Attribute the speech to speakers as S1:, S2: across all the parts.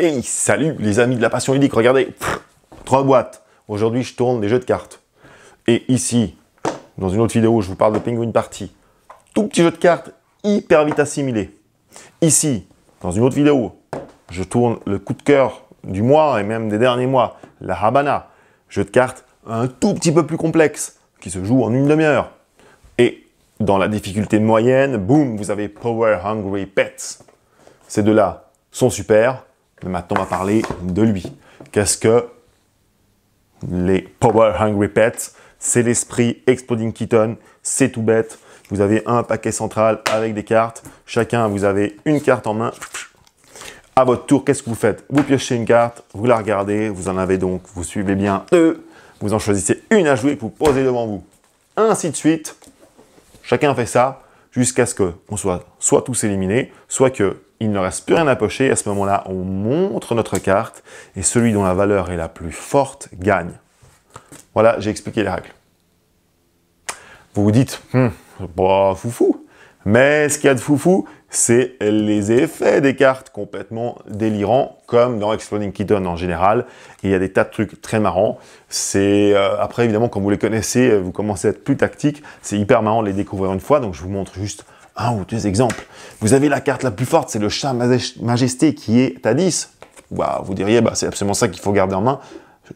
S1: Hey, salut les amis de la passion ludique, regardez, 3 boîtes. Aujourd'hui, je tourne des jeux de cartes. Et ici, dans une autre vidéo, je vous parle de Penguin Party. Tout petit jeu de cartes, hyper vite assimilé. Ici, dans une autre vidéo, je tourne le coup de cœur du mois et même des derniers mois, la Habana. Jeu de cartes un tout petit peu plus complexe, qui se joue en une demi-heure. Et dans la difficulté moyenne, boum, vous avez Power Hungry Pets. Ces deux-là sont super. Mais maintenant, on va parler de lui. Qu'est-ce que les Power Hungry Pets? C'est l'esprit Exploding Kitten. C'est tout bête. Vous avez un paquet central avec des cartes. Chacun, vous avez une carte en main. À votre tour, qu'est-ce que vous faites? Vous piochez une carte, vous la regardez. Vous en avez donc, vous suivez bien deux. Vous en choisissez une à jouer que vous posez devant vous. Ainsi de suite. Chacun fait ça jusqu'à ce qu'on soit tous éliminés, soit qu'il ne reste plus rien à pocher. À ce moment-là, on montre notre carte et celui dont la valeur est la plus forte gagne. Voilà, j'ai expliqué les règles. Vous vous dites, bah, foufou. Mais ce qu'il y a de foufou, c'est les effets des cartes complètement délirants, comme dans Exploding Kitten en général. Et il y a des tas de trucs très marrants. Après, évidemment, quand vous les connaissez, vous commencez à être plus tactique. C'est hyper marrant de les découvrir une fois. Donc, je vous montre juste un ou deux exemples. Vous avez la carte la plus forte, c'est le chat majesté qui est à 10. Bah, vous diriez, bah, c'est absolument ça qu'il faut garder en main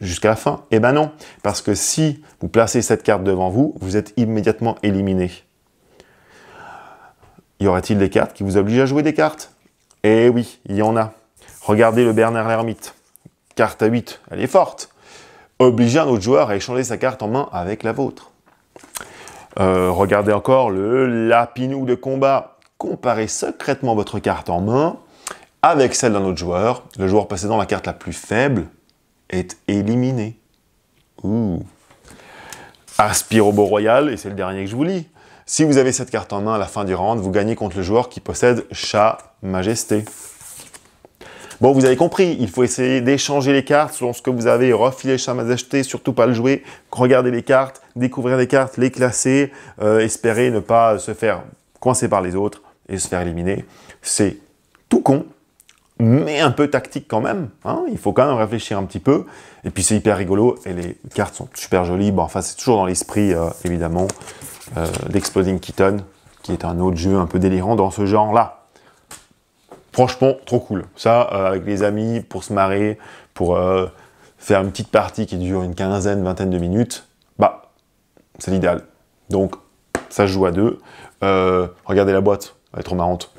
S1: jusqu'à la fin. Eh ben non, parce que si vous placez cette carte devant vous, vous êtes immédiatement éliminé. Y aura-t-il des cartes qui vous obligent à jouer des cartes? Eh oui, il y en a. Regardez le Bernard l'Ermite. Carte à 8, elle est forte. Obliger un autre joueur à échanger sa carte en main avec la vôtre. Regardez encore le Lapinou de combat. Comparez secrètement votre carte en main avec celle d'un autre joueur. Le joueur possédant la carte la plus faible est éliminé. Ouh. Aspirobo Royal, et c'est le dernier que je vous lis. Si vous avez cette carte en main à la fin du round, vous gagnez contre le joueur qui possède Chat Majesté. Bon, vous avez compris, il faut essayer d'échanger les cartes selon ce que vous avez, refiler Chat Majesté, surtout pas le jouer, regarder les cartes, découvrir les cartes, les classer, espérer ne pas se faire coincer par les autres et se faire éliminer. C'est tout con, mais un peu tactique quand même, hein. Il faut quand même réfléchir un petit peu. Et puis c'est hyper rigolo et les cartes sont super jolies. Bon, enfin, c'est toujours dans l'esprit, évidemment, d'Exploding Kitten, qui est un autre jeu un peu délirant dans ce genre-là. Franchement, trop cool. Ça, avec les amis, pour se marrer, pour faire une petite partie qui dure une quinzaine, vingtaine de minutes, bah, c'est l'idéal. Donc, ça se joue à deux. Regardez la boîte, elle est trop marrante.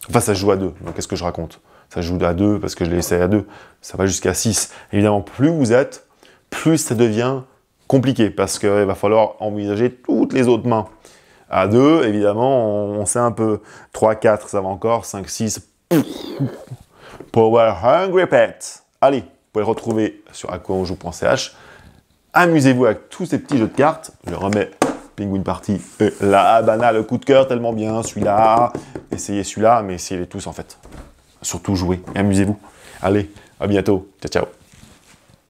S1: Enfin, ça se joue à deux. Donc, qu'est-ce que je raconte? Ça se joue à deux parce que je l'ai essayé à deux. Ça va jusqu'à 6. Évidemment, plus vous êtes, plus ça devient compliqué parce qu'il va falloir envisager toutes les autres mains. À 2, évidemment, on sait un peu. 3, 4, ça va encore. 5, 6. Power Hungry Pets. Allez, vous pouvez le retrouver sur aquaonjoue.ch. Amusez-vous avec tous ces petits jeux de cartes. Je remets Penguin Party, la Habana, le coup de cœur tellement bien, celui-là, essayez celui-là, mais essayez-les tous en fait. Surtout jouez et amusez-vous. Allez, à bientôt, ciao ciao.